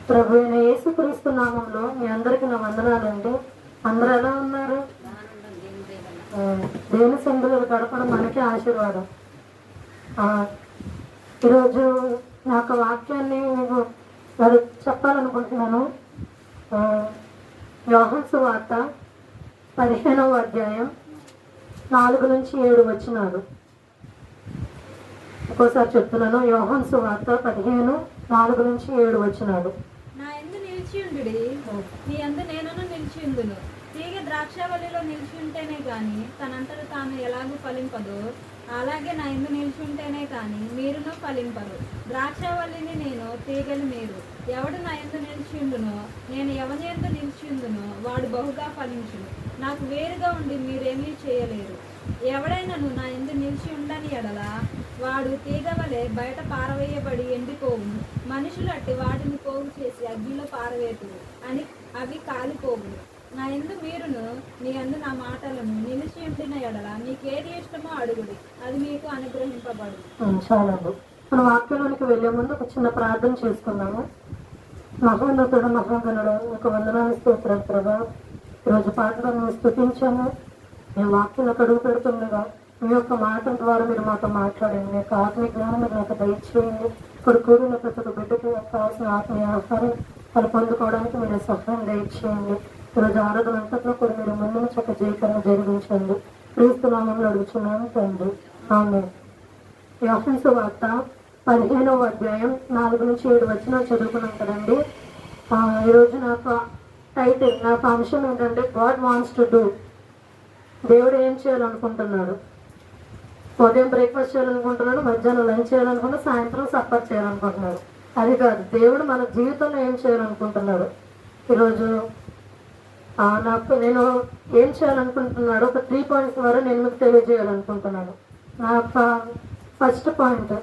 ప్రభు అయిన యేసుక్రీస్తు నామంలో మీ అందరికీ నా వందనాలండి. అందరూ ఎలా ఉన్నారు? దేవుని సందులు గడపడం మనకే ఆశీర్వాదం. ఈరోజు నాకు వాక్యాన్ని నేను చెప్పాలనుకుంటున్నాను. యోహాను సువార్త 15వ అధ్యాయం 4 నుంచి 7 వచనాలు. ఒక్కోసారి చెప్తున్నాను. యోహాను సువార్త 15:4 నుంచి 7 వచనాలు. నా యందు నిలిచియుండుడి, నీ యందు నేనును నిలిచియుందును. తీగ ద్రాక్షావల్లిలో నిలిచి ఉంటేనే గాని తనంతట తాను ఎలాగూ ఫలింపదో, అలాగే నా యందు నిలిచి ఉంటేనే కానీ మీరును ఫలింపరు. ద్రాక్షావల్లిని నేను, తీగలు మీరు. ఎవడు నా యందు నిలిచియుండునో, నేను ఎవని యందు నిలిచియుందునో వాడు బహుగా ఫలించును. నాకు వేరుగా ఉండి మీరేమీ చేయలేరు. ఎవడైనాను నా యందు నిలిచి ఉండని ఎడల వాడు తీగ వలె బయట పారవేయబడి ఎండిపోవును. మనుషులు అట్టి వాటిని పోగు చేసి అగ్నిలో పారవేతురు అని అవి కాలిపోవును. నా యందు మీరును మీ యందు నా మాటలను నిలిచి ఉండిన ఎడల మీకేది ఇష్టమో అడుగుడి, అది మీకు అనుగ్రహింపబడు. చాలా మన వాక్యంలోనికి వెళ్లే ముందు ఒక చిన్న ప్రార్థన చేసుకున్నాము. మహోన్నతుడు మహాగణుడు ఒక వందనాలు స్తోత్రాలు ప్రభా. ఈరోజు పాటలను స్తుతించాము. మేము వాక్యంలో కడుగు పెడుతుండగా మీ యొక్క మాటల ద్వారా మీరు మాతో మాట్లాడండి. మీ యొక్క ఆత్మీయ జ్ఞానం మీరు నాకు దయచేయండి. ఇప్పుడు కూడిన ప్రతి ఒక్క బిడ్డకు కావాల్సిన ఆత్మీయ ఆహారం వాళ్ళు పొందుకోవడానికి మీరు సహాయం దయచేయండి. ఈరోజు ఆరాధన అంతట్లో కూడా మీరు ముందు చక్క జయకరణ జరిగించండి. క్రీస్తు నామంలో అడుగుచున్నాను తండ్రి, ఆమేన్. యోహాను సువార్త 15వ అధ్యాయం 4 నుంచి 7 వచనాలు చదువుకున్నాం కదండి. ఈరోజు నాకు టైటిల్, నాకు అంశం ఏంటంటే గాడ్ వాంట్స్ టు డూ. దేవుడు ఏం చేయాలనుకుంటున్నాడు? ఉదయం బ్రేక్ఫాస్ట్ చేయాలనుకుంటున్నాడు, మధ్యాహ్నం లంచ్ చేయాలనుకుంటున్నాడు, సాయంత్రం సఫర్ చేయాలనుకుంటున్నాడు. అది కాదు, దేవుడు మన జీవితంలో ఏం చేయాలనుకుంటున్నాడు. ఈరోజు నేను ఏం చేయాలనుకుంటున్నాడు ఒక 3 పాయింట్స్ ద్వారా నేను మీకు తెలియజేయాలనుకుంటున్నాను. నా యొక్క ఫస్ట్ పాయింట్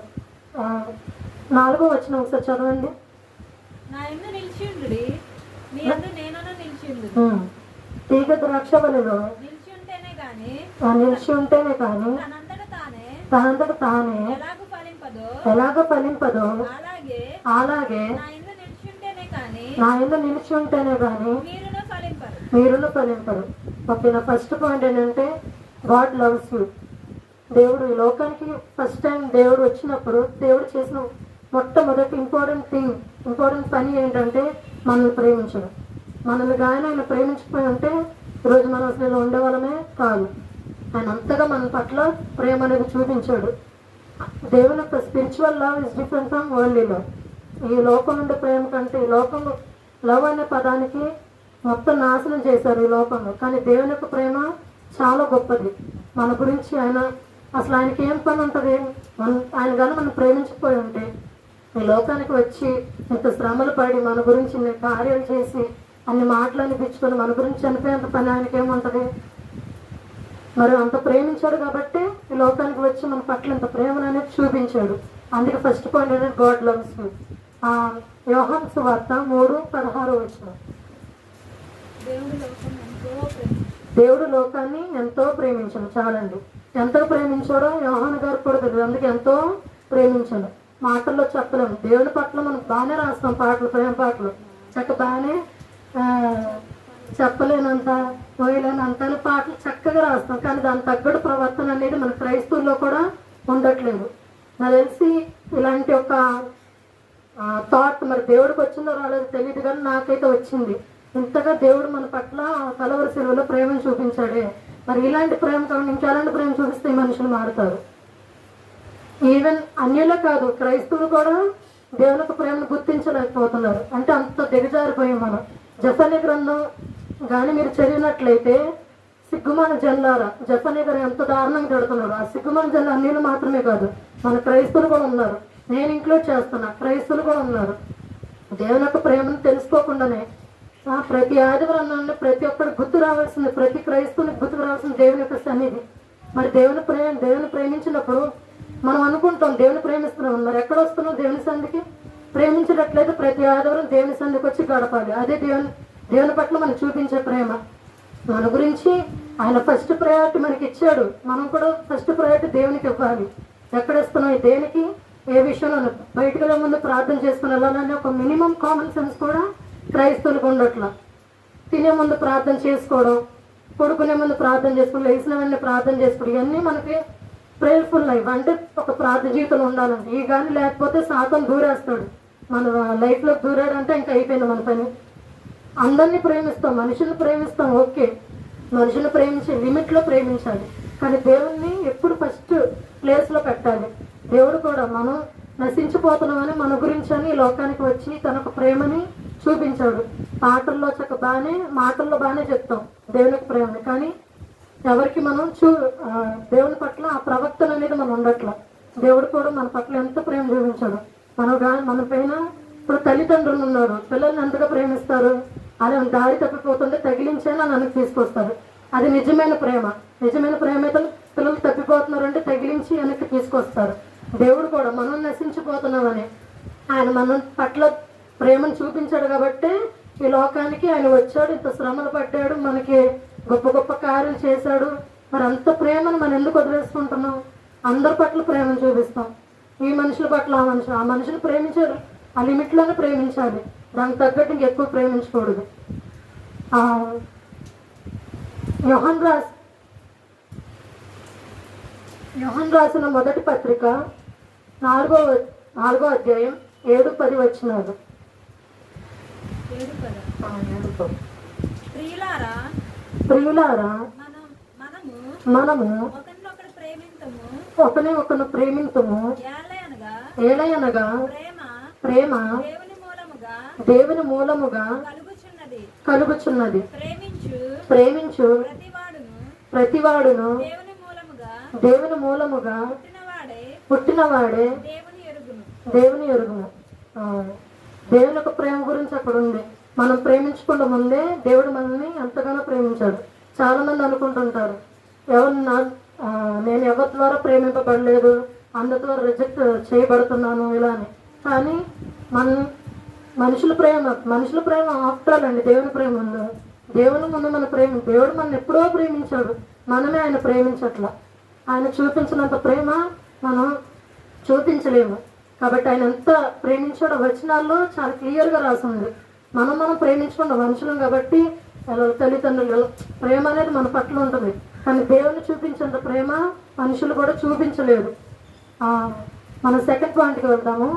4వ వచనం ఒకసారి చదవండి. నా యందు నిలిచియుండుడి, నీ యందు నేనును నిలిచియుందును. తీగ ద్రాక్షవల్లిలో నిలిచి ఉంటేనే గాని నిలిచి ఉంటేనే కానీ తనంతట తానే ఎలాగ ఫలింపదో, అలాగే నా యందు నిలిచి ఉంటేనే కానీ నా యందు నిలిచి ఉంటేనే కానీ మీరును ఫలింపరు. మీరును ఫలింపరు. ఓకే, నా ఫస్ట్ పాయింట్ ఏంటంటే గాడ్ లవ్స్ యూ. దేవుడు ఈ లోకానికి ఫస్ట్ టైం దేవుడు వచ్చినప్పుడు దేవుడు చేసిన మొట్టమొదటి ఇంపార్టెంట్ పని ఏంటంటే మనల్ని ప్రేమించడం. మనల్ని కానీ ఆయన ప్రేమించకపోయి ఉంటే ఈరోజు మనం అసలు ఇలా ఉండేవాళ్ళమే కాదు. ఆయన అంతగా మన పట్ల ప్రేమ అనేది చూపించాడు. దేవుని యొక్క spiritual love is different from worldly love. ఈ లోకం ఉండే ప్రేమ కంటే ఈ లోకంలో లవ్ అనే పదానికి మొత్తం నాశనం చేశారు ఈ లోకంలో. కానీ దేవుని యొక్క ప్రేమ చాలా గొప్పది. మన గురించి అసలు ఆయనకి ఏం పని ఉంటుంది? ఆయన కానీ మనం ప్రేమించకపోయి ఉంటే ఈ లోకానికి వచ్చి ఇంత శ్రమలు పడి మన గురించి ఇన్ని కార్యాలు చేసి అన్ని మాటలు అనిపించుకొని మన గురించి చనిపోయేంత పని ఆయనకి ఏముంటుంది? మరి అంత ప్రేమించాడు కాబట్టి ఈ లోకానికి వచ్చి మన పట్ల ఇంత ప్రేమను అనేది చూపించాడు. అందుకే ఫస్ట్ పాయింట్ అనేది గాడ్ లవ్స్ యూ. యోహాను సువార్త 3:16 వచనం. దేవుడు లోకాన్ని ఎంతో ప్రేమించాడు. చాలండి, ఎంతో ప్రేమించాడో యోహాను గారు కూడా తెలియదు. అందుకే ఎంతో ప్రేమించాడు. మాటల్లో చెప్పలేము. దేవుని పట్ల మనం బాగానే రాస్తాం పాటలు, ప్రేమ పాటలు బాగానే చెప్పలేనంత పోయలేనంత పాటలు చక్కగా రాస్తాం. కానీ దాని తగ్గడు ప్రవర్తన అనేది మన క్రైస్తవుల్లో కూడా ఉండట్లేదు. నాకు తెలిసి ఇలాంటి ఒక థాట్ మరి దేవుడికి వచ్చిందో రాలేదు తెలియదు, కానీ నాకైతే వచ్చింది. ఇంతగా దేవుడు మన పట్ల కలవరి శిలువలో ప్రేమను చూపించాడే, మరి ఇలాంటి ప్రేమ కాకుండా ఇంకెలాంటి ప్రేమ చూపిస్తే ఈ మనుషులు మారుతారు. ఈవెన్ అన్యులే కాదు, క్రైస్తవులు కూడా దేవునికి ప్రేమను గుర్తించలేకపోతున్నారు. అంటే అంత దిగజారిపోయాం మనం. జఫన్య గ్రంథం కానీ మీరు చదివినట్లయితే సిగ్గుమాన జల్లారా జఫన్య గారు ఎంత దారుణంగా పెడుతున్నాడు. ఆ సిగ్గుమాన జల్ల అన్యులు మాత్రమే కాదు, మన క్రైస్తవులు కూడా ఉన్నారు. నేను ఇంక్లూడ్ చేస్తున్నా, క్రైస్తవులు కూడా ఉన్నారు. దేవుని యొక్క ప్రేమను తెలుసుకోకుండానే ప్రతి ఆదివారం నుండి ప్రతి ఒక్కరు గుర్తు రావాల్సింది, ప్రతి క్రైస్తవునికి గుర్తుకు రావాల్సింది దేవుని యొక్క సన్నిధి. మరి దేవుని ప్రేమించినప్పుడు మనం అనుకుంటాం దేవుని ప్రేమిస్తున్నాం, మరి ఎక్కడ వస్తున్నాం దేవుని సన్నిధికి? ప్రేమించినట్లయితే ప్రతి ఆదివారం దేవుని సన్నిధికి వచ్చి గడపాలి. అదే దేవుని పట్ల మనం చూపించే ప్రేమ. మన గురించి ఆయన ఫస్ట్ ప్రయారిటీ మనకి ఇచ్చాడు, మనం కూడా ఫస్ట్ ప్రయారిటీ దేవునికి ఇవ్వాలి. ఎక్కడ ఇస్తున్నాం? దేనికి? ఏ విషయంలో బయటకు వెళ్ళే ముందు ప్రార్థన చేసుకుని వెళ్ళాలని ఒక మినిమం కామన్ సెన్స్ కూడా క్రైస్తవులకు ఉండట్లా. తినే ముందు ప్రార్థన చేసుకోవడం, పడుకునే ముందు ప్రార్థన చేసుకోవడం, లేచిన వెంటనే ప్రార్థన చేసుకోవడం, ఇవన్నీ మనకి ప్రేయర్ఫుల్ లైఫ్ అంటే ఒక ప్రార్థన జీవితంలో ఉండాలండి. ఈ కానీ లేకపోతే సాతాను దూరేస్తాడు. మన లైఫ్లో దూరాడంటే ఇంకా అయిపోయింది మన పని. అందరినీ ప్రేమిస్తాం, మనుషులు ప్రేమిస్తాం, ఓకే, మనుషులు ప్రేమించే లిమిట్లో ప్రేమించాలి. కానీ దేవుణ్ణి ఎప్పుడు ఫస్ట్ ప్లేస్లో పెట్టాలి. దేవుడు కూడా మనం నశించిపోతున్నామని మన గురించి అని ఈ లోకానికి వచ్చి తనకు ప్రేమని చూపించాడు. పాటల్లో మాటల్లో బాగానే చెప్తాం దేవునికి ప్రేమని, కానీ ఎవరికి మనం దేవుని పట్ల ఆ ప్రవర్తన అనేది మనం ఉండట్లా. దేవుడు కూడా మన పట్ల ఎంత ప్రేమ చూపించాడు. మన పైన ఇప్పుడు తల్లిదండ్రులు ఉన్నారు, పిల్లల్ని ఎంతగా ప్రేమిస్తారు. అలా దారి తప్పిపోతుంటే తగిలించైనా నన్ను తీసుకొస్తారు. అది నిజమైన ప్రేమ. నిజమైన ప్రేమ అయితే పిల్లలు తప్పిపోతున్నారు అంటే తగిలించి వెనక్కి తీసుకొస్తారు. దేవుడు కూడా మనం నశించిపోతున్నామని ఆయన మన పట్ల ప్రేమను చూపించాడు కాబట్టి ఈ లోకానికి ఆయన వచ్చాడు, ఇంత శ్రమలు పడ్డాడు, మనకి గొప్ప గొప్ప కార్యాలు చేశాడు. మరి అంత ప్రేమను మనం ఎందుకు వదిలేసుకుంటున్నాం? అందరి పట్ల ప్రేమను చూపిస్తాం. ఈ మనుషుల పట్ల ఆ మనుషులు ప్రేమించారు, ఆ లిమిట్లోనే ప్రేమించాలి, దానికి తగ్గట్టు ఇంకెక్కువ ప్రేమించకూడదు. యోహాను రాసిన మొదటి పత్రిక 4వ అధ్యాయం 7-10 వచనాలు. ప్రియులారా, మనము ఒకరిని ప్రేమింతుము, ఏలయనగా ప్రేమ దేవుని మూలముగా కలుగుచున్నది. ప్రేమించు ప్రతివాడును దేవుని మూలముగా పుట్టినవాడే దేవుని ఎరుగును. దేవుని యొక్క ప్రేమ గురించి అక్కడ ఉంది. మనం ప్రేమించకుండా ముందే దేవుడు మనల్ని ఎంతగానో ప్రేమించాడు. చాలా మంది అనుకుంటుంటారు, నేను ఎవరి ద్వారా ప్రేమింపబడలేదు, అందరి ద్వారా రిజెక్ట్ చేయబడుతున్నాను ఇలా అని. కానీ మనుషుల ప్రేమ ఆఫ్టర్ ఆల్ అండి దేవుని ప్రేమ ఉంది. దేవుని ముందు మన దేవుడు మనం ఎప్పుడో ప్రేమించాడు, మనమే ఆయన ప్రేమించట్లా. ఆయన చూపించినంత ప్రేమ మనం చూపించలేము. కాబట్టి ఆయన ఎంత ప్రేమించాడో వచనాల్లో చాలా క్లియర్గా రాసింది. మనం ప్రేమించకుండా మనుషులం కాబట్టి తల్లిదండ్రులు ప్రేమ అనేది మన పట్ల ఉంటుంది. కానీ దేవుని చూపించేంత ప్రేమ మనుషులు కూడా చూపించలేరు. మనం సెకండ్ పాయింట్కి వెళ్దాము.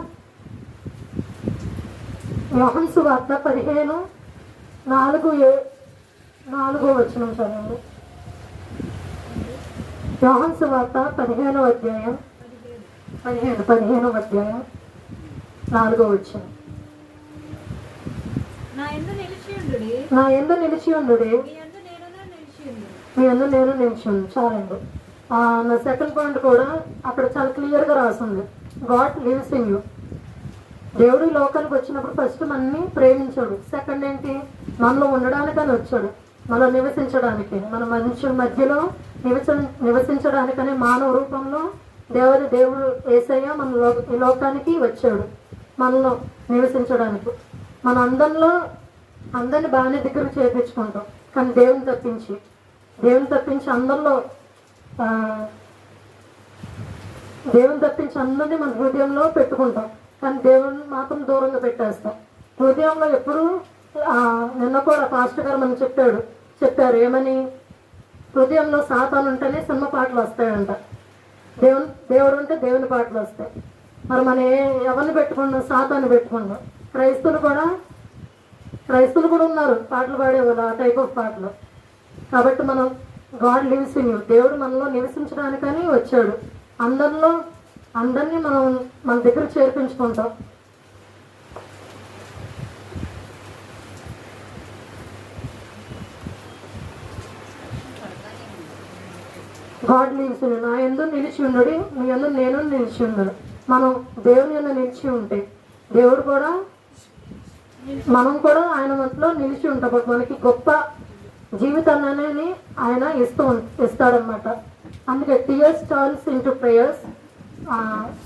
యోహాను సువార్త 15:4 వచనం చదవండి. యోహాను సువార్త 15వ అధ్యాయం 4వ వచనం. నా యందు నిలిచి ఉండుడి, మీ యందు నేను నిలిచి ఉండు. చాలండి. నా సెకండ్ పాయింట్ కూడా అక్కడ చాలా క్లియర్గా రాసింది, గాడ్ లివ్స్ ఇన్ యూ. దేవుడు ఈ లోకానికి వచ్చినప్పుడు ఫస్ట్ మనల్ని ప్రేమించాడు. సెకండ్ ఏంటి, మనలో ఉండడానికని వచ్చాడు, మనలో నివసించడానికి, మన మనుషుల మధ్యలో నివసించడానికని మానవ రూపంలో దేవుడు యేసయ్య మన ఈ లోకానికి వచ్చాడు మనలో నివసించడానికి. మన అందరిని బాగానే దగ్గర చేర్పించుకుంటాం, కానీ దేవుని తప్పించి అందరినీ మన హృదయంలో పెట్టుకుంటాం, కానీ దేవుని మాత్రం దూరంగా పెట్టేస్తాం. హృదయంలో ఎప్పుడు నిన్న కూడా పాస్టర్ గారు మనం చెప్పారు ఏమని, హృదయంలో సాతాను ఉంటేనే సినిమా పాటలు వస్తాయంట, దేవుడు ఉంటే దేవుని పాటలు వస్తాయి. మరి మనం ఎవరిని పెట్టుకున్నాం? సాతాను పెట్టుకున్నాం. క్రైస్తవులు కూడా ఉన్నారు పాటలు పాడేవాళ్ళు, ఆ టైప్ ఆఫ్ పాటలు. కాబట్టి మనం గాడ్ లివ్స్ ఇన్ యూ, దేవుడు మనలో నివసించడానికని వచ్చాడు. అందరినీ మనం మన దగ్గర చేర్పించుకుంటాం. God lives in you. నా యందు నిలిచి ఉండడు, మీ యందు నేను నిలిచి ఉండడు. మనం దేవుని యందు నిలిచి ఉంటే దేవుడు కూడా మనం కూడా ఆయన మనలో నిలిచి ఉంటాం. మనకి గొప్ప జీవితాన్ని ఆయన ఇస్తాడనమాట. అందుకే tears turns into prayers,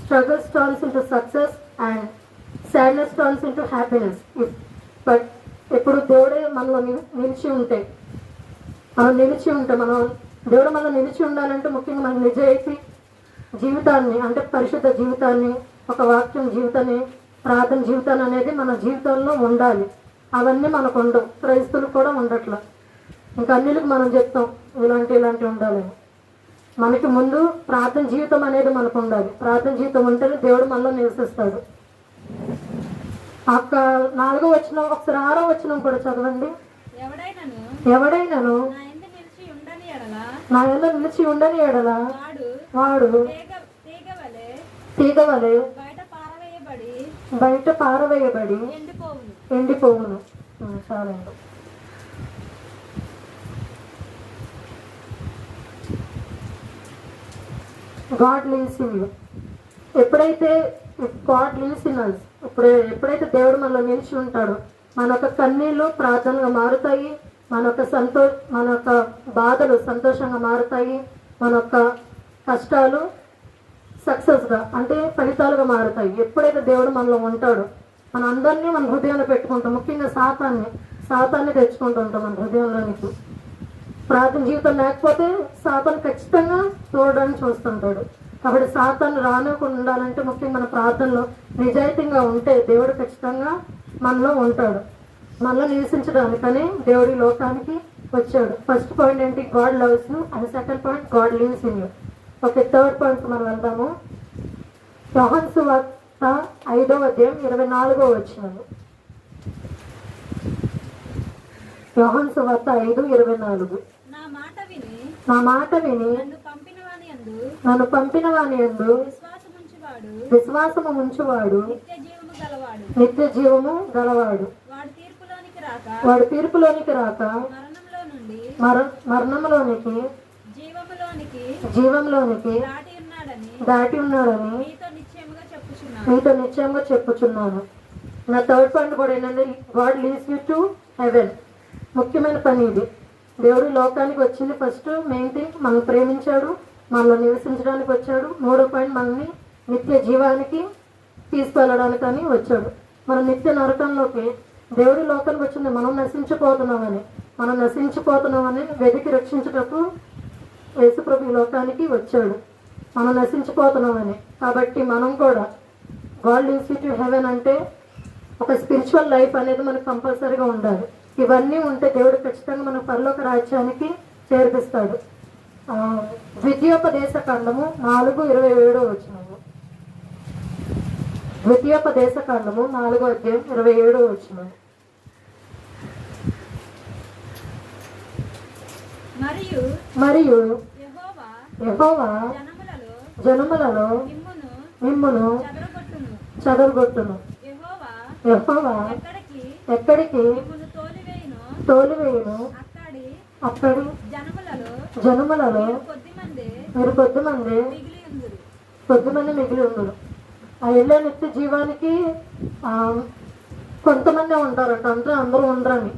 struggles turns into success and sadness turns into happiness. But ఎప్పుడు దేవుడే మనలో నిలిచి ఉంటే దేవుడు మనలో నిలిచి ఉండాలంటే ముఖ్యంగా మన నిజాయితీ జీవితాన్ని, అంటే పరిశుద్ధ జీవితాన్ని, ఒక వాక్యం జీవితాన్ని, ప్రార్థన జీవితాన్ని అనేది మన జీవితంలో ఉండాలి. అవన్నీ మనకు ఉండవు, క్రైస్తువులు కూడా ఉండట్ల. ఇంకా అన్నిటికి మనం చెప్తాం ఇలాంటివి ఉండాలని. మనకి ముందు ప్రార్థన జీవితం అనేది మనకు ఉండాలి. ప్రార్థన జీవితం ఉంటేనే దేవుడు మనలో నివసిస్తాడు. అక్క 4వ వచనం, ఒకసారి 6వ వచనం కూడా చదవండి. ఎవడైనాను నా యందు నిలిచి ఉండని ఎడల వాడు తీగ వలె బయట పారవేయబడి ఎండిపోవును. చాలండి. God lives in you. ఎప్పుడైతే గాడ్ లివ్స్ ఇన్ us, ఎప్పుడైతే దేవుడు మనలో నిలిచి ఉంటాడో మన యొక్క కన్నీళ్ళు ప్రార్థనగా మారుతాయి, మన యొక్క బాధలు సంతోషంగా మారుతాయి, మన యొక్క కష్టాలు సక్సెస్గా అంటే ఫలితాలుగా మారుతాయి. ఎప్పుడైతే దేవుడు మనలో ఉంటాడో మన అందరినీ మన హృదయంలో పెట్టుకుంటాం. ముఖ్యంగా సాతాన్ని తెచ్చుకుంటూ ఉంటాం మన హృదయంలోనికి. ప్రార్థన జీవితం లేకపోతే సాతాను ఖచ్చితంగా చూడడానికి చూస్తుంటాడు. కాబట్టి సాతాను రానివ్వకుండా ఉండాలంటే ముఖ్యంగా మన ప్రార్థనలో నిజాయితీగా ఉంటే దేవుడు ఖచ్చితంగా మనలో ఉంటాడు. మనలో నివసించడానికని దేవుడి లోకానికి వచ్చాడు. ఫస్ట్ పాయింట్ ఏంటి? God loves you. And second point, God lives in you. Okay, third point మనం వెళ్దాము. యోహాను సువార్త 5వ అధ్యాయం 24వ వచనం. యోహాను సువార్త 5:24. నా మాట విని నన్ను పంపిన వాని యందు విశ్వాసము ఉంచువాడు నిత్య జీవము గలవాడు. వాడు తీర్పులోనికి రాక మరణంలోనికి జీవంలోనికి దాటి ఉన్నాడని మీతో నిశ్చయంగా చెప్పుచున్నాను. నా థర్డ్ పాయింట్ కూడా ఏంటంటే God leads you to haven. ముఖ్యమైన పని ఇది. దేవుడు లోకానికి వచ్చింది ఫస్ట్ మెయిన్ థింగ్, మనల్ని ప్రేమించాడు, మనలో నివసించడానికి వచ్చాడు. 3వ పాయింట్, మనల్ని నిత్య జీవానికి తీసుకెళ్ళడానికి అని వచ్చాడు. మనం నిత్య నరకంలోకి దేవుడి లోకానికి వచ్చింది మనం నశించిపోతున్నామని వెతికి రక్షించుటకు యేసుప్రభు ఈ లోకానికి వచ్చాడు. మనం నశించిపోతున్నామని. కాబట్టి మనం కూడా God leads you to haven అంటే ఒక స్పిరిచువల్ లైఫ్ అనేది మనకు కంపల్సరీగా ఉండాలి. ఇవన్నీ ఉంటే దేవుడు ఖచ్చితంగా మన పరలోక రాజ్యానికి చేర్పిస్తాడు. ద్వితీయోపదేశ కాండము 4:27 వచనము. ద్వితీయోపదేశ కాండము 4వ అధ్యాయం 27 వచనం. మరియు యెహోవా జనములలో మిమ్మును చెదరగొట్టును. యెహోవా ఎక్కడికి తోలివేయును అక్కడి జనములలో మీరు కొద్దిమంది మిగిలి ఉండును. ఆ వెళ్ళే నిత్య జీవానికి కొంతమంది ఉంటారంట, అందరూ ఉండరని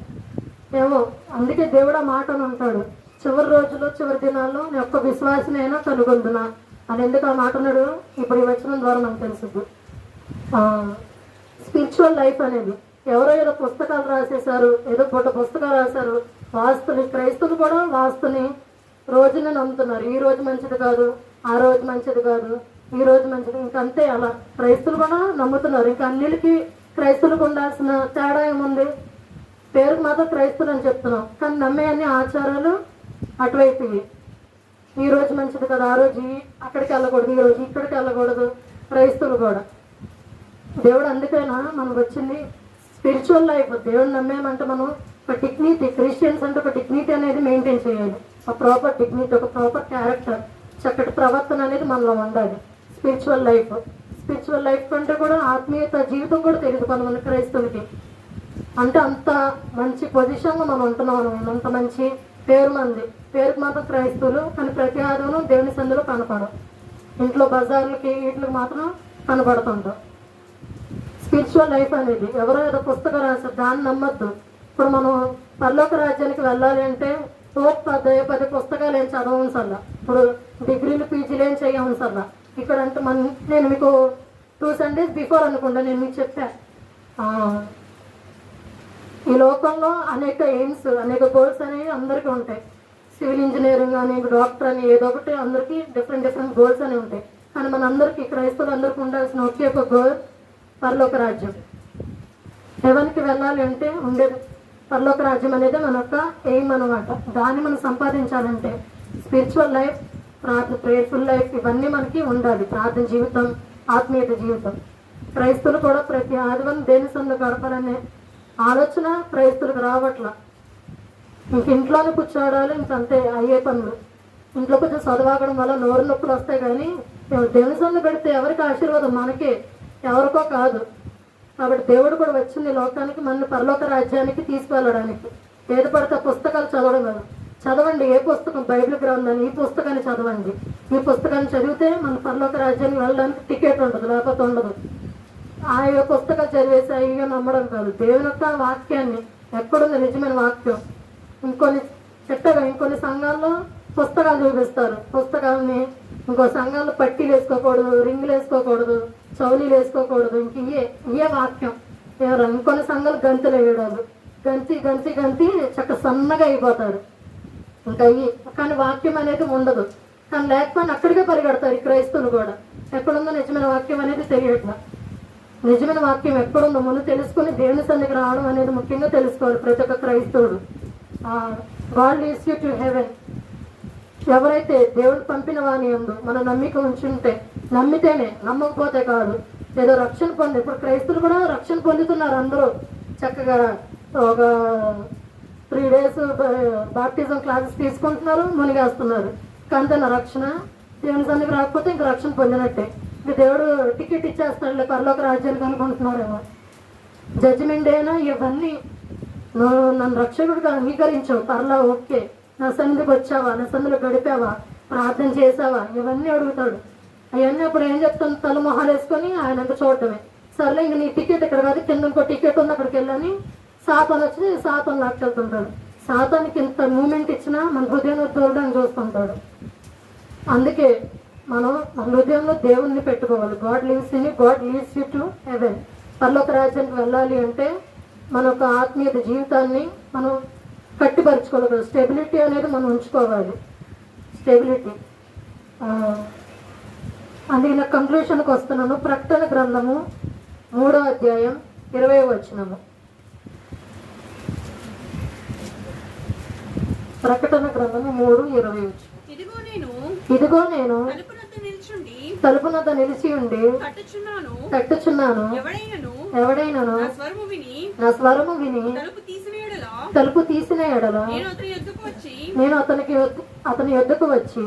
ఏమో. అందుకే దేవుడు ఆ మాట అని ఉంటాడు, చివరి రోజుల్లో చివరి దినాల్లో నీ యొక్క విశ్వాసనైనా కనుగొందునా అని. ఎందుకు ఆ మాట అన్నాడు? ఇప్పుడు ఈ వచనం ద్వారా మనకు తెలుసుద్ది. స్పిరిచువల్ లైఫ్ అనేది ఎవరో ఏదో పుస్తకాలు రాసేశారు, ఏదో పుస్తకాలు రాశారు. క్రైస్తువులు కూడా వాస్తుని రోజునే నమ్ముతున్నారు. ఈ రోజు మంచిది కాదు, ఆ రోజు మంచిది కాదు, ఈ రోజు మంచిది, ఇంకంతే. అలా క్రైస్తువులు కూడా నమ్ముతున్నారు. ఇంకా అన్నిటికీ క్రైస్తువులకు ఉండాల్సిన తేడా ఏముంది? పేరుకు మాత్రం క్రైస్తువులు అని చెప్తున్నాం, కానీ నమ్మే అన్ని ఆచారాలు అటువైపు. ఈ రోజు మంచిది కదా, ఆ రోజు అక్కడికి వెళ్ళకూడదు, ఈ రోజు ఇక్కడికి వెళ్ళకూడదు. క్రైస్తువులు కూడా దేవుడు అందుకైనా మనకు వచ్చింది స్పిరిచువల్ లైఫ్. దేవుడు నమ్మేమంటే మనం ఒక డిగ్నిటీ, క్రిస్టియన్స్ అంటే ఒక డిగ్నిటీ అనేది మెయింటైన్ చేయాలి. ఒక ప్రాపర్ డిగ్నిటీ, ఒక ప్రాపర్ క్యారెక్టర్, చక్కటి ప్రవర్తన అనేది మనలో ఉండాలి. స్పిరిచువల్ లైఫ్ కంటే కూడా ఆత్మీయత జీవితం కూడా తెలియదు కొంతమంది క్రైస్తవులకి. అంటే అంత మంచి పొజిషన్లో మనం ఉంటున్నాం, అంత మంచి పేరుకు మాత్రం క్రైస్తవులు, కానీ ప్రతి ఆదివారం దేవుని సందులో కనపడం, ఇంట్లో బజార్లకి వీటికి మాత్రం కనపడుతుంటాం. స్పిరిచువల్ లైఫ్ అనేది ఎవరో ఏదో పుస్తకం రాశారు, దాన్ని నమ్మద్దు. ఇప్పుడు మనం పరలోక రాజ్యానికి వెళ్ళాలి అంటే 10 పుస్తకాలు ఏం చదవసల్లా, ఇప్పుడు డిగ్రీలు పీజీలు ఏం చేయవసల్లా. ఇక్కడ అంటే నేను మీకు 2 Sundays బిఫోర్ అనుకుంటా నేను మీకు చెప్పాను, ఈ లోకంలో అనేక ఎయిమ్స్, అనేక గోల్స్ అనేవి అందరికీ ఉంటాయి. సివిల్ ఇంజనీరింగ్ అని, డాక్టర్ అని, ఏదో ఒకటి అందరికీ డిఫరెంట్ గోల్స్ అనేవి ఉంటాయి. కానీ మనందరికీ క్రైస్తవులందరికీ ఉండాల్సిన ఒకే ఒక గోల్ పరలోక రాజ్యం. హెవెన్కి వెళ్ళాలి అంటే ఉండేది పరలోక రాజ్యం అనేది మన యొక్క ఎయిమ్ అనమాట. దాన్ని మనం సంపాదించాలంటే స్పిరిచువల్ లైఫ్, ప్రేయర్ఫుల్ లైఫ్ ఇవన్నీ మనకి ఉండాలి. ప్రార్థన జీవితం, ఆత్మీయత జీవితం. క్రైస్తవులు కూడా ప్రతి ఆదివారం దేని సందు గడపాలనే ఆలోచన క్రైస్తవులకు రావట్ల. ఇంక ఇంట్లోనే కూర్చోడాలి, ఇంకంతే అయ్యే పనులు. ఇంట్లో కొంచెం చదవడం వల్ల నోరు నొప్పులు వస్తాయి, కానీ దేవుని సందు పెడితే ఎవరికి ఆశీర్వాదం? మనకే, ఎవరికో కాదు. కాబట్టి దేవుడు కూడా వచ్చింది లోకానికి మన పరలోక రాజ్యానికి తీసుకువెళ్ళడానికి. ఏది పడితే పుస్తకాలు చదవడం కదా. చదవండి, ఏ పుస్తకం, బైబిల్ గ్రంథాన్ని, ఈ పుస్తకాన్ని చదవండి. ఈ పుస్తకాన్ని చదివితే మన పరలోక రాజ్యానికి వెళ్ళడానికి టికెట్ ఉంటుంది, లేకపోతే ఉండదు. ఆ పుస్తకాలు చదివేసి అయ్యో నమ్మడం కాదు. దేవుని యొక్క వాక్యాన్ని, ఎక్కడుంది నిజమైన వాక్యం. ఇంకొన్ని సంఘాల్లో పుస్తకాలు చూపిస్తారు. పుస్తకాలని ఇంకో సంఘాల్లో పట్టీలు వేసుకోకూడదు, రింగులు వేసుకోకూడదు, చౌలీలు వేసుకోకూడదు. ఇంక ఇయే వాక్యం. ఇంకొన్ని సంఘాలు గంతులు వేయడాలు, గంతి చక్క సన్నగా అయిపోతారు. ఇంకా కానీ వాక్యం అనేది ఉండదు. కానీ లేకపోయినా అక్కడికే పరిగెడతారు ఈ క్రైస్తవులు కూడా. ఎక్కడుందో నిజమైన వాక్యం అనేది తెలియట్లా. నిజమైన వాక్యం ఎక్కడుందో ముందు తెలుసుకుని దేవుని సన్నిధికి రావడం అనేది ముఖ్యంగా తెలుసుకోవాలి ప్రతి ఒక్క క్రైస్తవుడు. God leads you to haven. ఎవరైతే దేవుడు పంపిన వాని యందు మన నమ్మిక ఉంచుంటే, నమ్మితేనే, నమ్మకపోతే కాదు. ఏదో రక్షణ పొంది, ఇప్పుడు క్రైస్తవులు కూడా రక్షణ పొందుతున్నారు. అందరూ చక్కగా ఒక 3 days బాప్టిజం క్లాసెస్ తీసుకుంటున్నారు, మునిగేస్తున్నారు. కానీ రక్షణ దేవుని సన్నిధికి రాకపోతే ఇంక రక్షణ పొందినట్టే. ఇంక దేవుడు టికెట్ ఇచ్చేస్తాడులే పరలోక రాజ్యానికి అనుకుంటున్నారేమో. జడ్జిమెంట్ అయినా ఇవన్నీ నన్ను రక్షకుడిగా అంగీకరించావు, పర్లా ఓకే, నా సన్నిధికి వచ్చావా, నా సన్నిధిలో గడిపావా, ప్రార్థన చేసావా, ఇవన్నీ అడుగుతాడు. అవన్నీ అప్పుడు ఏం చెప్తాను, తల మొహాలు వేసుకొని ఆయన అంత చూడటమే. సర్లే ఇంక నీ టికెట్ ఇక్కడ కాదు, కింద ఇంకో టికెట్ ఉంది అక్కడికి వెళ్ళని సాతాను వచ్చి సాతాను లాక్కెళ్తుంటాడు. సాతానికి ఇంత మూమెంట్ ఇచ్చినా మన హృదయంలో దూరడానికి చూస్తుంటాడు. అందుకే మనం మన హృదయంలో దేవుణ్ణి పెట్టుకోవాలి. God leaves in you, God leads you to haven. పరలోక రాజ్యానికి వెళ్ళాలి అంటే మన యొక్క ఆత్మీయత జీవితాన్ని మనం కట్టిపరుచుకోవాలి. స్టెబిలిటీ అనేది మనం ఉంచుకోవాలి. స్టెబిలిటీ. అందుకే నా కంక్లూషన్కి వస్తున్నాను. ప్రకటన గ్రంథము 3వ అధ్యాయం 20వ వచనము. ప్రకటన గ్రంథము 3:20. ఇదిగో నేను తలుపునొద్ద నిలిచి ఉండి తట్టుచున్నాను. ఎవడైనాను నా స్వరము విని తలుపు తీసిన ఎడల నేను అతని యొద్దకు వచ్చి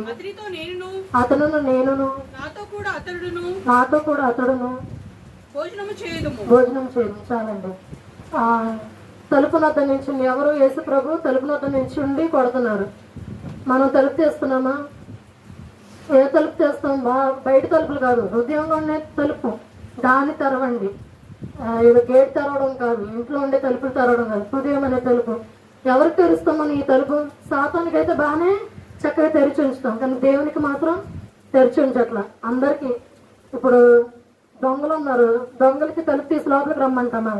అతనును నేనును నాతో కూడా అతడును భోజనం చేయదు. చాలండి. తలుపునొద్ద నుంచి ఎవరు? యేసు ప్రభు తలుపునొద్ద నుంచి ఉండి కొడుతున్నారు. మనం తలుపు తీస్తున్నామా? ఏ తలుపు తీస్తాం? బయట తలుపులు కాదు, హృదయంలో ఉండే తలుపు. దాన్ని తెరవండి. ఇది గేట్ తెరవడం కాదు, ఇంట్లో ఉండే తలుపులు తెరవడం కాదు, హృదయం అనే తలుపు. ఎవరికి తెరుస్తామని ఈ తలుపు? సాతానికి అయితే బాగానే చక్కగా తెరిచి ఉంచుతాం, కానీ దేవునికి మాత్రం తెరిచి ఉంచట్లా. అందరికీ ఇప్పుడు దొంగలు ఉన్నారు, దొంగలకి తలుపు తీసి లోపలికి రమ్మంటామా?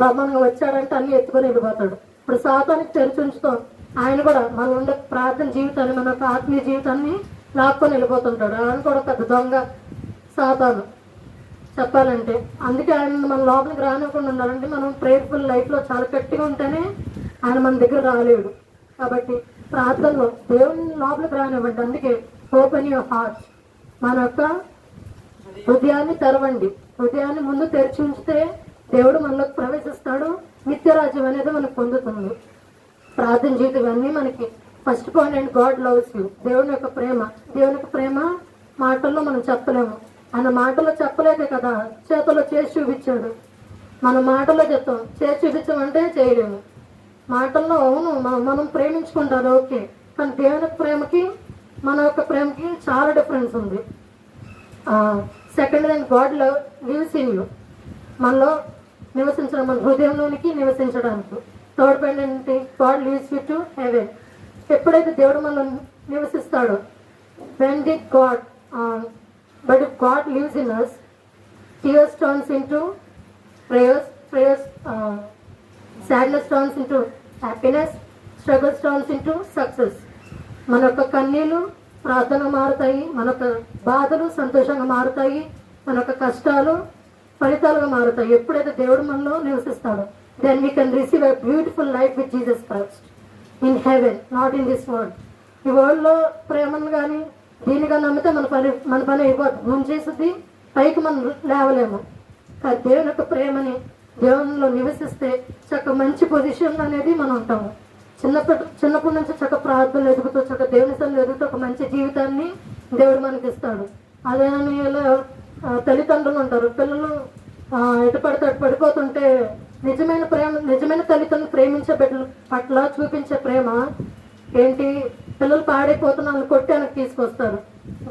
రమ్మని వచ్చాడంటే అన్ని ఎత్తుకొని వెళ్ళిపోతాడు. ఇప్పుడు సాతానికి తెరిచి ఉంచుతాం. ఆయన కూడా మనం ఉండే ప్రార్థన జీవితాన్ని, మన యొక్క ఆత్మీయ జీవితాన్ని లాక్కొని వెళ్ళిపోతుంటాడు. ఆయన కూడా పెద్ద దొంగ సాతాను చెప్పాలంటే. అందుకే ఆయన మన లోపలికి రానివ్వకుండా ఉండాలంటే మనం ప్రేయర్ఫుల్ లైఫ్లో చాలా గట్టిగా ఉంటేనే ఆయన మన దగ్గర రాలేడు. కాబట్టి ప్రార్థనలో దేవుని లోపలికి రానివ్వండి. అందుకే ఓపెన్ యువర్ హార్ట్. మన యొక్క హృదయాన్ని తెరవండి. హృదయాన్ని ముందు తెరిచి ఉంచితే దేవుడు మనలోకి ప్రవేశిస్తాడు. నిత్యరాజ్యం అనేది మనకు పొందుతుంది. ప్రార్థన జీవితం ఇవన్నీ మనకి first point. And God loves you. దేవుని యొక్క ప్రేమ. దేవుని యొక్క ప్రేమ మాటల్లో మనం చెప్పలేము. ఆయన మాటల్లో చెప్పలేకే కదా చేతుల్లో చేసి చూపించాడు. మన మాటల్లో చెప్తాం, చేసి చూపించామంటే చేయలేము. మాటల్లో అవును మనం ప్రేమించుకుంటారు ఓకే, కానీ దేవుని ప్రేమకి మన యొక్క ప్రేమకి చాలా డిఫరెన్స్ ఉంది. Second thing, God lives in you. మనలో నివసించడం, మన హృదయంలోనికి నివసించడానికి. థర్డ్ పాయింట్ ఏంటి? God leaves you to heaven. ఎప్పుడైతే దేవుడు మనలో నివసిస్తాడో, when the God but if God lives in us, tears turns into prayers, sadness turns into happiness, struggles turns into success. మన యొక్క కన్నీళ్ళు ప్రార్థనగా మారుతాయి, మన యొక్క బాధలు సంతోషంగా మారుతాయి, మన యొక్క కష్టాలు ఫలితాలుగా మారుతాయి. ఎప్పుడైతే దేవుడు మనలో నివసిస్తాడో then we can receive a beautiful life with Jesus Christ in heaven, not in this world. ఈ వరల్డ్లో ప్రేమను కానీ దీనిగా నమ్మితే మన పని ముంచేస్తుంది, పైకి మనం లేవలేము. కానీ దేవుని యొక్క ప్రేమని దేవునిలో నివసిస్తే చక్క మంచి పొజిషన్ అనేది మనం ఉంటాము. చిన్నప్పటి నుంచి చక్క ప్రార్థనలు ఎదుగుతూ చక్క దేవుని సన్నిధిలో ఎదుగుతూ ఒక మంచి జీవితాన్ని దేవుడు మనకి ఇస్తాడు. అదే తల్లిదండ్రులు ఉంటారు, పిల్లలు ఎటు పడితే అటు పడిపోతుంటే నిజమైన తల్లిదండ్రులు ప్రేమించే బిడ్డల పట్ల చూపించే ప్రేమ ఏంటి, పిల్లలు పాడైపోతున్న కొట్టి వెనక్కి తీసుకొస్తారు.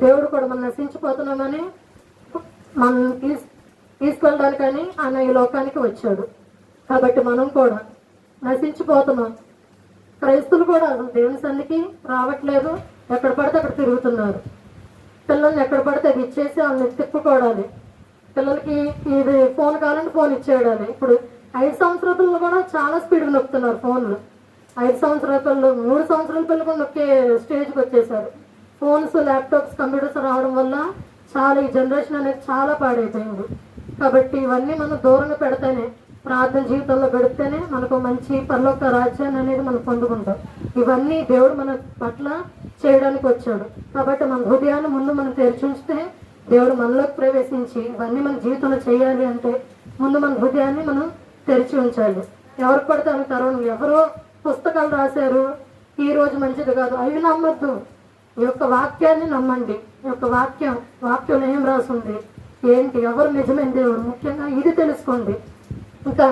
దేవుడు కూడా మనం నశించిపోతున్నామని మనం తీసుకెళ్ళడానికని ఆయన ఈ లోకానికి వచ్చాడు. కాబట్టి మనం కూడా నశించిపోతున్నాం. క్రైస్తులు కూడా అసలు దేవుని సన్నిధికి రావట్లేదు, ఎక్కడ పడితే అక్కడ తిరుగుతున్నారు. పిల్లల్ని ఎక్కడ పడితే అది ఇచ్చేసి వాళ్ళని తిప్పుకోవడాలి. పిల్లలకి ఇది ఫోన్ కావాలంటే ఫోన్ ఇచ్చేయడాలి. ఇప్పుడు 5 సంవత్సరాల పిల్లలు కూడా చాలా స్పీడ్గా నొక్కుతున్నారు ఫోన్లు. 5 సంవత్సరాల పిల్లలు 3 సంవత్సరాల పిల్లలు కూడా నొక్కే స్టేజ్కి వచ్చేసారు. ఫోన్స్, ల్యాప్టాప్స్, కంప్యూటర్స్ రావడం వల్ల చాలా ఈ జనరేషన్ అనేది చాలా పాడైపోయింది. కాబట్టి ఇవన్నీ మనం దూరంగా పెడితేనే, ప్రార్థన జీవితంలో గడిపితేనే మనకు మంచి పరలోక రాజ్యాన్ని అనేది మనం పొందుకుంటాం. ఇవన్నీ దేవుడు మన పట్ల చేయడానికి వచ్చాడు. కాబట్టి మన హృదయాన్ని ముందు మనం తెరిచి ఉంచితే దేవుడు మనలోకి ప్రవేశించి ఇవన్నీ మన జీవితంలో చేయాలి అంటే ముందు మన హృదయాన్ని మనం తెరిచి ఉంచాలి. ఎవరికి పడితే అని తరవడం. ఎవరో పుస్తకాలు రాశారు, ఈ రోజు మంచిది కాదు, అవి నమ్మద్దు. ఈ యొక్క వాక్యాన్ని నమ్మండి. ఈ యొక్క వాక్యంలో ఏం రాసింది ఏంటి, ఎవరు నిజమైన దేవుడు, ముఖ్యంగా ఇది తెలుసుకోండి. ఇంకా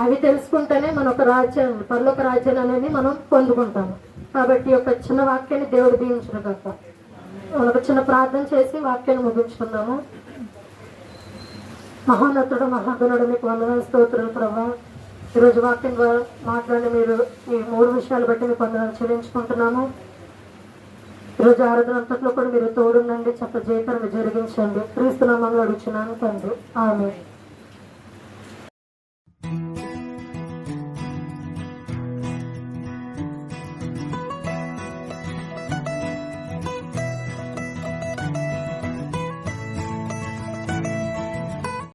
అవి తెలుసుకుంటేనే మన ఒక రాజ్యాన్ని, పరలోక రాజ్యాన్ని అనేది మనం పొందుకుంటాము. కాబట్టి ఈ యొక్క చిన్న వాక్యాన్ని దేవుడు దీవించిన కాక మనం ఒక చిన్న ప్రార్థన చేసి వాక్యాన్ని ముగించుకుందాము. మహోన్నతుడు, మహాగుణుడు, మీకు వందనాలు, స్తోత్రాలు ప్రభా. ఈరోజు వాక్యం ద్వారా మాట్లాడి మీరు ఈ 3 విషయాలు బట్టి మీకు వందనాలు చెల్లించుకుంటున్నాము. ఈరోజు ఆరాధన అంతట్లో కూడా మీరు తోడుండండి, చక్క జయకరంగా జరిగించండి. క్రీస్తు నామములో అడుగుచున్నాను తండ్రి, ఆమేన్.